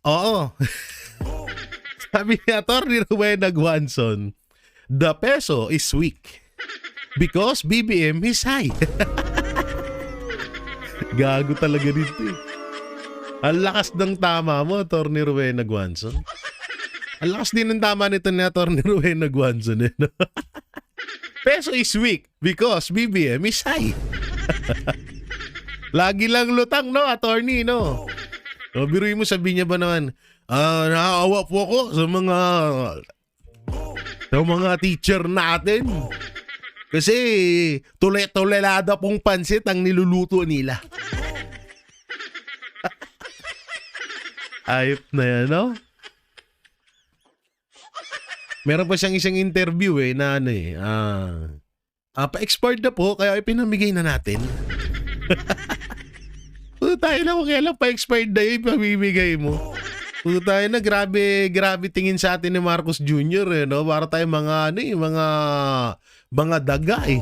Oo. Sabi ni Atty. Rowena Guanzon, the peso is weak because BBM is high. Gago talaga dito eh. Ang lakas ng tama mo, Atty. Rowena Guanzon. Ang lakas din ng tama nito ni Atty. Rowena Guanzon. Eh, no? Peso is weak because BBM is high. Lagi lang lutang, no, attorney, no? O, biruin mo, sabihin niya ba naman, nakaawa po ako sa mga teacher natin. Kasi tule-tulelada pong pansit ang niluluto nila. Ayop na yan, no? Meron pa siyang isang interview na pa-expired na po, kaya ipinamigay na natin. Tayo na kung kailan pa-expired na yun, ipamimigay mo. Tayo na, grabe tingin sa atin ni Marcos Jr. No? Para tayo mga daga eh.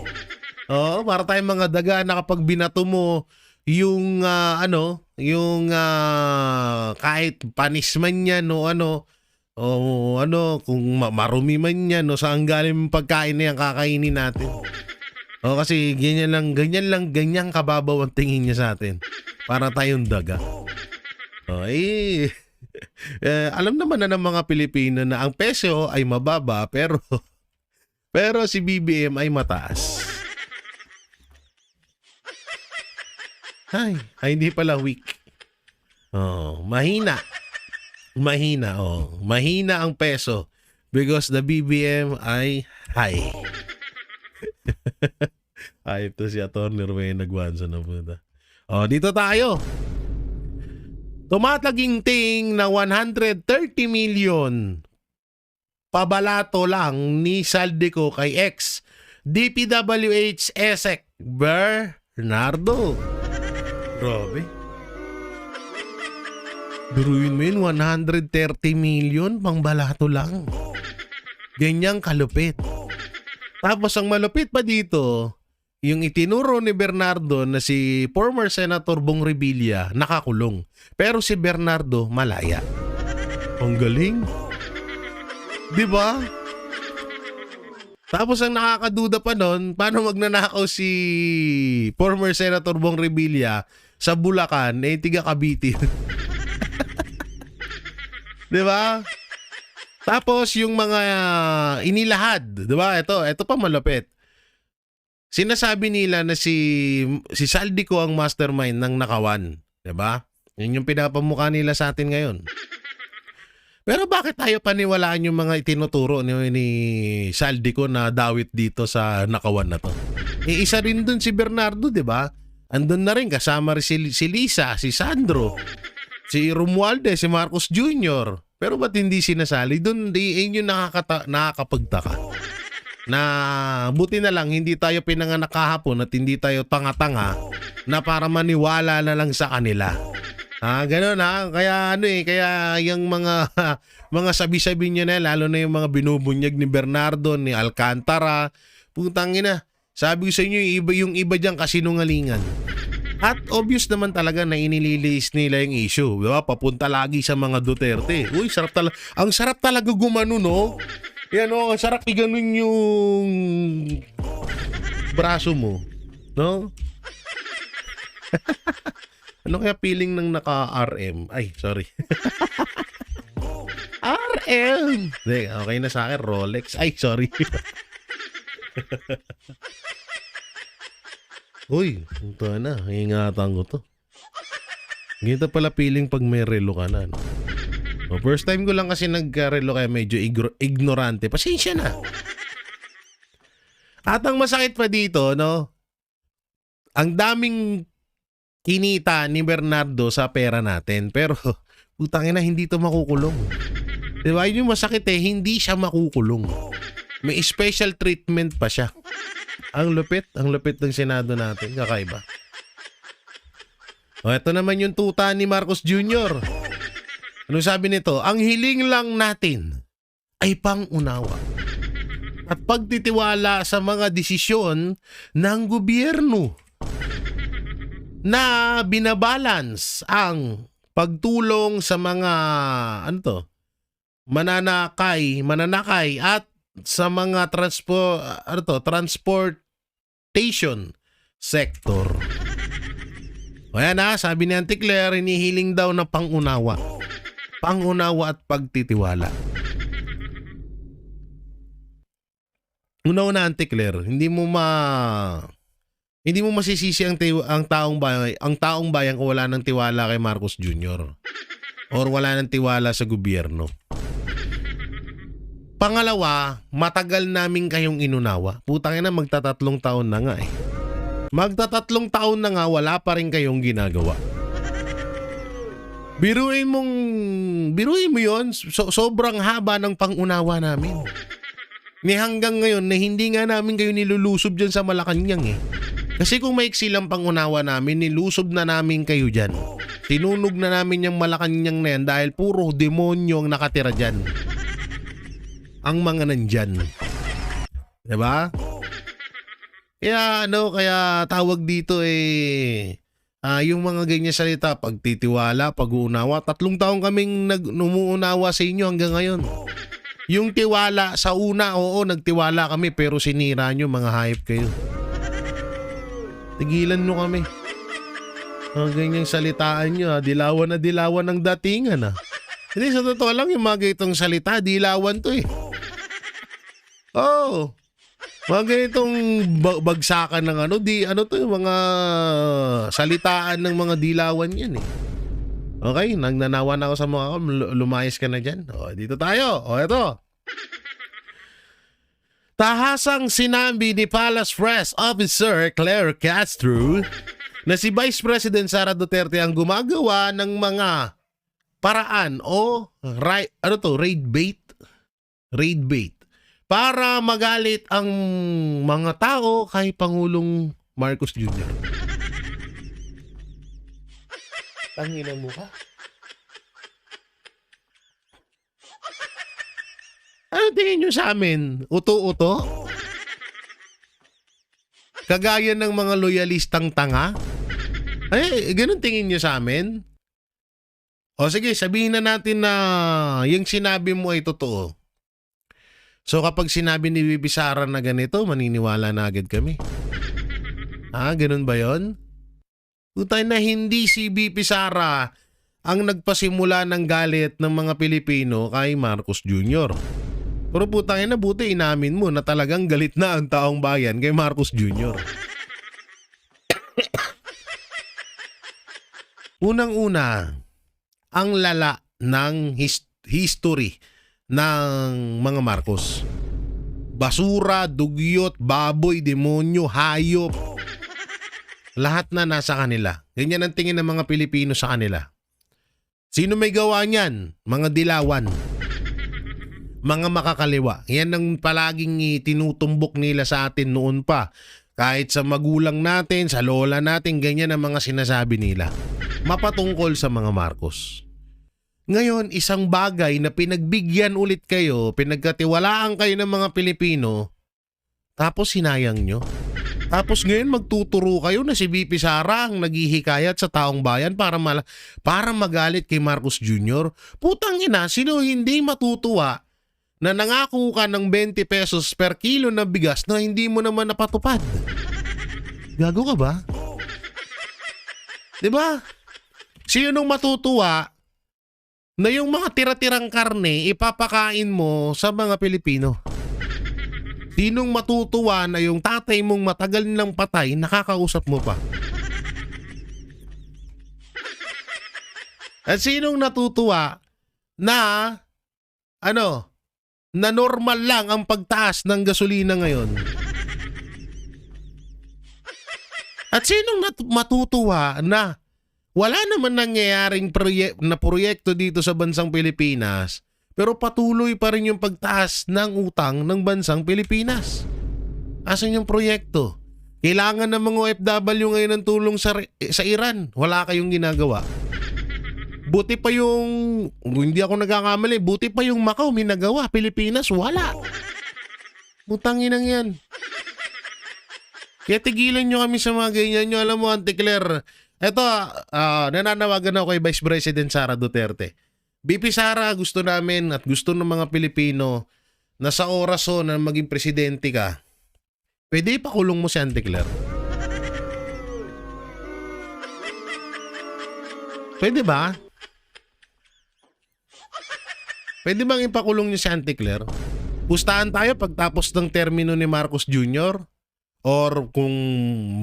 Oo, para tayo mga daga na kapag binato mo yung kahit panis man yan kung marumi man yan saan galing pagkain na yan kakainin natin. Kasi ganyan kababaw ang tingin niya sa atin. Para tayong daga. Alam naman na ng mga Pilipino na ang peso ay mababa pero si BBM ay mataas. Ay, hindi pala weak. Mahina. Mahina ang peso because the BBM ay high. Ayop to si Atty. Rowena Guanzon na puta. Dito tayo. Tumataginting na 130 million pabalato lang ni Saldico kay ex DPWH ESEC Bernardo. Grabe. Biruin mo yun, 130 million pang balato lang. Ganyang kalupit. Tapos ang malupit pa dito, yung itinuro ni Bernardo na si former Senator Bong Revilla nakakulong. Pero si Bernardo malaya. Ang galing. Diba? Tapos ang nakakaduda pa nun, paano magnanakaw si former Senator Bong Revilla sa Bulacan, tiga Cavite. Diba? Tapos yung mga inilahad, diba? Ito pa malapit. Sinasabi nila na si Saldico ang mastermind ng nakawan. Diba? Yun yung pinapamukha nila sa atin ngayon. Pero bakit tayo paniwalaan yung mga itinuturo ni Saldico na dawit dito sa nakawan na to? Isa rin dun si Bernardo, diba? Andun na rin kasama rin si Lisa, si Sandro, si Romualdez, si Marcos Jr. Pero ba't hindi sinasali? Doon, yung nakakapagtaka. Na buti na lang, hindi tayo pinanganak kahapon at hindi tayo tanga-tanga na para maniwala na lang sa kanila. Gano'n Kaya kaya yung mga sabi-sabi niya na, lalo na yung mga binubunyag ni Bernardo, ni Alcantara, putang ina, sabi ko sa inyo, yung iba dyan kasinungalingan. At obvious naman talaga na inililis nila yung issue. Diba? Papunta lagi sa mga Duterte. Uy, sarap talaga. Ang sarap talaga gumano, no? Yan, ang sarap iganon yung braso mo. No? Ano kaya feeling ng naka-RM? Ay, sorry. RM! Okay na sa akin, Rolex. Ay, sorry. Uy, ito na. Ingatan ko to. Ganito pala feeling pag may relo ka na. No? First time ko lang kasi nagka-relo kaya medyo ignorante. Pasensya na. At ang masakit pa dito, no? Ang daming kinita ni Bernardo sa pera natin. Pero, putangin na, hindi to makukulong. Diba? Yun yung masakit hindi siya makukulong. May special treatment pa siya. Ang lupit ng Senado natin. Kakaiba. Ito naman yung tuta ni Marcos Jr. Ano sabi nito? Ang hiling lang natin ay pang-unawa at pagtitiwala sa mga desisyon ng gobyerno na binabalance ang pagtulong sa mga mananakay at sa mga transportation sector. O yan sabi ni Auntie Claire, hinihiling daw na pangunawa at pagtitiwala. Una-una, Auntie Claire, hindi mo masisisi ang taong bayan kung wala ng tiwala kay Marcos Jr. or wala ng tiwala sa gobyerno. Pangalawa, matagal namin kayong inunawa. Putang ina, magtatatlong taon na nga Magtatatlong taon na nga, wala pa rin kayong ginagawa. Biruin mo yun, sobrang haba ng pangunawa namin. Ni hanggang ngayon na hindi nga namin kayo nilulusob dyan sa Malacanang Kasi kung maiksi lang pangunawa namin, nilusob na namin kayo dyan. Tinunog na namin yung Malacanang na yan dahil puro demonyo ang nakatira dyan. Ang mga nandyan. Diba? Kaya tawag dito yung mga ganyan salita, pagtitiwala, pag-uunawa. 3 taong kaming numuunawa sa inyo hanggang ngayon. Yung tiwala sa una, oo, nagtiwala kami pero sinira nyo, mga hayop kayo. Tigilan nyo kami. Ang ganyang salitaan nyo, dilawan na dilawan ng datingan Hindi, sa totoo lang, yung mga ganitong salita, dilawan to Oh, mga ganitong bagsakan ng yung mga salitaan ng mga dilawan yan Okay, nagnanawa na ako sa mga lumayas ka na dyan. Dito tayo. Ito. Tahasang sinabi ni Palace Press Officer Claire Castro na si Vice President Sara Duterte ang gumagawa ng mga paraan o raid bait para magalit ang mga tao kay Pangulong Marcos Jr. Tangina mo ka? Ano tingin nyo sa amin? Uto-uto? Kagaya ng mga loyalistang tanga? Ganun tingin nyo sa amin? O sige, sabihin na natin na yung sinabi mo ay totoo. So kapag sinabi ni Bibi Sara na ganito, maniniwala na agad kami. Ganun ba yon? Utay na hindi si Bibi Sara ang nagpasimula ng galit ng mga Pilipino kay Marcos Jr. Pero putangin na, buti inamin mo na talagang galit na ang taong bayan kay Marcos Jr. Unang-una, ang lala ng history ng mga Marcos. Basura, dugyot, baboy, demonyo, hayop. Lahat na nasa kanila. Ganyan ang tingin ng mga Pilipino sa kanila. Sino may gawa niyan? Mga dilawan. Mga makakaliwa. Yan ang palaging tinutumbok nila sa atin noon pa. Kahit sa magulang natin, sa lola natin, ganyan ang mga sinasabi nila. Mapatungkol sa mga Marcos. Ngayon, isang bagay na pinagbigyan ulit kayo, pinagkatiwalaan kayo ng mga Pilipino, tapos sinayang nyo. Tapos ngayon magtuturo kayo na si VP Sara ang naghihikayat sa taong bayan para magalit kay Marcos Jr. Putang ina, sino hindi matutuwa na nangako ka ng 20 pesos per kilo na bigas na hindi mo naman napatupad? Gago ka ba? Diba? Sinong matutuwa na yung mga tira-tirang karne ipapakain mo sa mga Pilipino? Sinong matutuwa na yung tatay mong matagal ng patay, nakakausap mo pa? At sinong natutuwa na na normal lang ang pagtaas ng gasolina ngayon? At sinong matutuwa na wala naman nangyayaring proyekto dito sa bansang Pilipinas, pero patuloy pa rin yung pagtaas ng utang ng bansang Pilipinas? Asan yung proyekto? Kailangan ng mga OFW ngayon ng tulong sa Iran. Wala kayong ginagawa. Buti pa yung, hindi ako nagkakamali, buti pa yung Macau may nagawa. Pilipinas, wala. Butangin lang yan. Kaya tigilan nyo kami sa mga ganyan nyo. Alam mo, Auntie Claire, Eto, nananawagan ako kay Vice President Sara Duterte. BP Sara, gusto namin at gusto ng mga Pilipino na sa oras na maging presidente ka, pwede ipakulong mo si Auntie Claire. Pwede ba? Pwede bang ipakulong niyo si Auntie Claire? Pustahan tayo pagtapos ng termino ni Marcos Jr. Or kung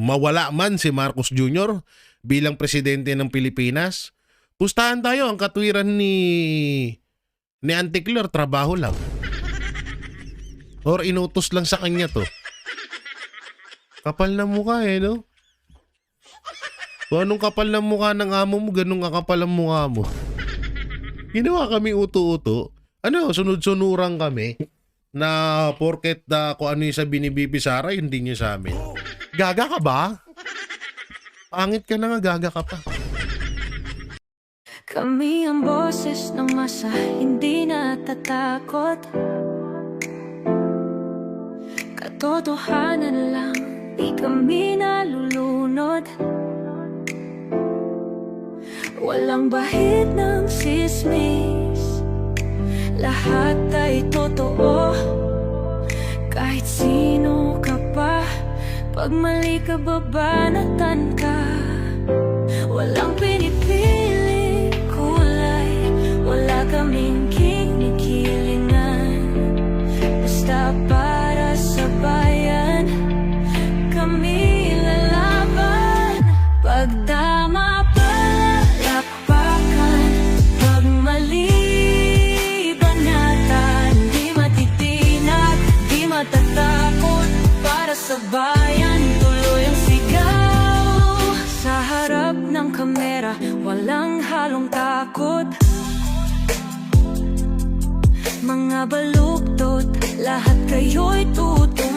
mawala man si Marcos Jr. bilang presidente ng Pilipinas, pustahan tayo. Ang katwiran ni Auntie Claire, trabaho lang. Or inutos lang sa kanya to. Kapal na mukha no? Kung anong kapal ng mukha ng amo mo, ganun kakapal ang mukha mo. Ginawa kami uto-uto. Sunod-sunuran kami na porket kung ano yung sabi ni BP Sara, hindi niya sa amin. Gaga ka ba? Pangit ka na nga, gaga ka pa. Kami ang boses ng masa, hindi natatakot. Katotohanan lang, di kami nalulunod. Walang bahid ng sismis, lahat ay totoo. Kahit sino ka pa, pag mali ka babanatan ka. Walang pinipili kulay, wala kaming kinikilingan. Basta para sa bayan, kami lalaban. Pag tama palapakan, pag mali banatan. Di matitinag, di matatakot, para sa bayan tuloy ang sigaw. Sa harap ng kamera, walang halong takot. Mga baluktot, lahat kayo'y tutuwa.